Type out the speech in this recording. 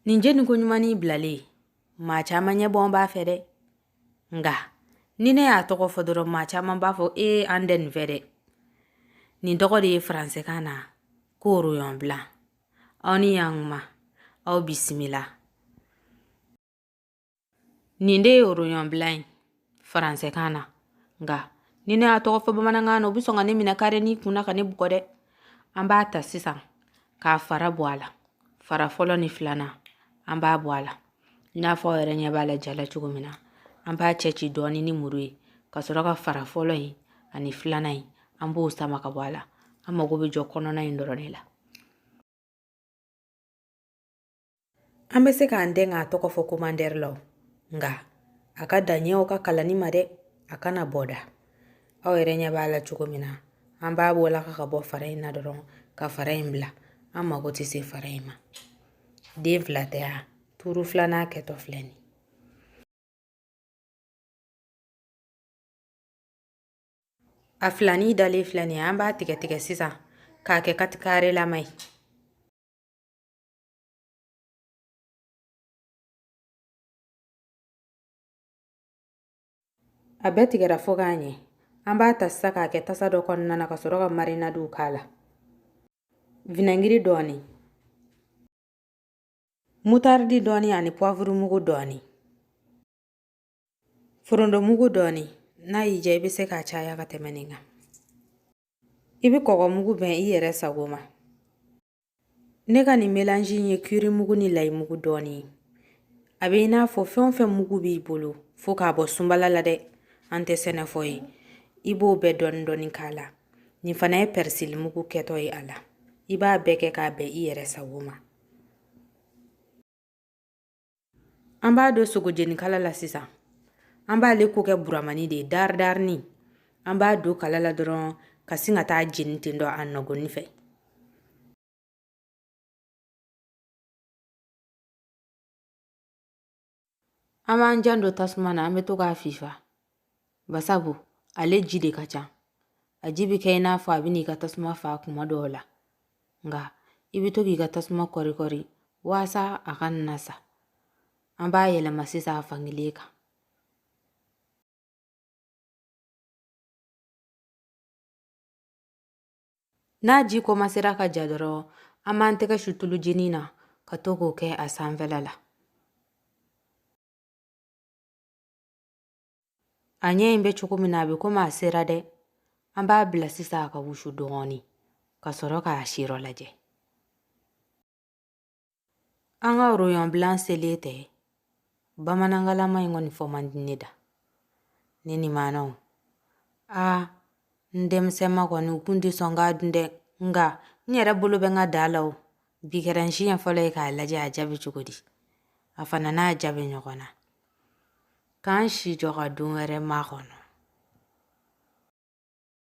Nin je ni ko ɲuman n'i bilalen maa caman ɲɛbɔ b'a fɛ dɛ. Nga ni ne y'a tɔgɔ fɔ dɔrɔn maa caman b'a fɔ an tɛ nin fɛ dɛ. Nin tɔgɔ de ye faransɛkan na ko rognon blanc. Aw ni ɲantuma aw bisimila. Nin de ye rognon blanc faransɛkan na. Nga ni ne y'a tɔgɔ fɔ bamanankan na u bi sɔn ka ne minɛ kare ni kunna ka ne bugɔ dɛ. An b'a ta sisan k'a fara bɔ a la. Fara fɔlɔ ni filanan an b'a bɔ a la. I n'a fɔ yɛrɛ ɲɛ b'a la jala cogo min na. An b'a cɛci dɔɔni ni muru ye ka sɔrɔ ka fara fɔlɔ in ani filanan in an b'o sama ka bɔ a la. An mago bɛ jɔ kɔnɔna in dɔrɔn de la. An bɛ se k'an den k'a tɔgɔ fɔ komandɛri la. Nga a ka da ɲɛw ka kalani ma dɛ. A kana bɔ da. Aw yɛrɛ ɲɛ b'a la cogo min na. An b'a bɔ la ka bɔ fara in na dɔrɔn ka fara in bila. An mago tɛ se fara in ma. Den fila tɛ ya. Turu filanan kɛtɔ filɛ nin. A filani dalen filɛ nin an b'a tigɛ tigɛ sisan k'a kɛ kati kare lama ye. A bɛɛ tigɛra fo k'a ɲɛ. An b'a ta sisan k'a kɛ tasa dɔ kɔnɔna na ka sɔrɔ ka marinade k'a la. Vinɛgiri dɔɔni. Mutardi dɔɔni ani poivre mugu dɔɔni. Foronto mugu dɔɔni. N'a y'i diya i bɛ se k'a caya ka tɛmɛ nin kan. I bɛ kɔgɔ mugu bɛn i yɛrɛ sago ma. Ne ka nin mélange ye kiri mugu ni layi mugu dɔɔni. A bɛ i n'a fɔ fɛn o fɛn mugu b'i bolo fo k'a bɔ sunbala la dɛ. An tɛ sɛnɛfɔ ye. I b'o bɛɛ dɔɔni dɔɔni k'a la. Nin fana ye persil mugu kɛtɔ ye a la. I b'a bɛɛ kɛ k'a bɛn i yɛrɛ sago ma. An b'a don sogo jeni kala la sisan. An b'ale ko kɛ buramani de dardarni. An b'a don kala la dɔrɔn ka sin ka taa jeni ten dɔ a nɔgɔni fɛ. An b'an jan don tasuma na an bɛ to k'a fifa. Basabu ale ji de ka ca. A ji bi kɛ i n'a fɔ a bɛ n'i ka tasuma fa kuma dɔw la. Nga i bɛ to k'i ka tasuma kɔri kɔri waasa a ka na sa. An b'a yɛlɛma sisan a fankelen kan. N'a ji komansera ka ja dɔrɔn an b'an tɛgɛ su tulu jeni na ka to k'o kɛ a sanfɛla la. A ɲɛ in bɛ cogo min na a bɛ komi a sera dɛ. An b'a bila sisan a ka wusu dɔɔni ka sɔrɔ k'a sirɔ lajɛ. An ka rognon blanc selen tɛ. Bamanangalama in kɔni fɔ man di ne da. Ne ni maanaw. N denmisɛnma kɔni u kun tɛ sɔn k'a dun dɛ. Nga n yɛrɛ bolo bɛ n ka da la o. Bi kɛra n siɲɛ fɔlɔ ye k'a lajɛ a jaabi cogo di. A fana n'a jaabi ɲɔgɔn na. K'an si jɔ ka don wɛrɛ ma kɔnɔ.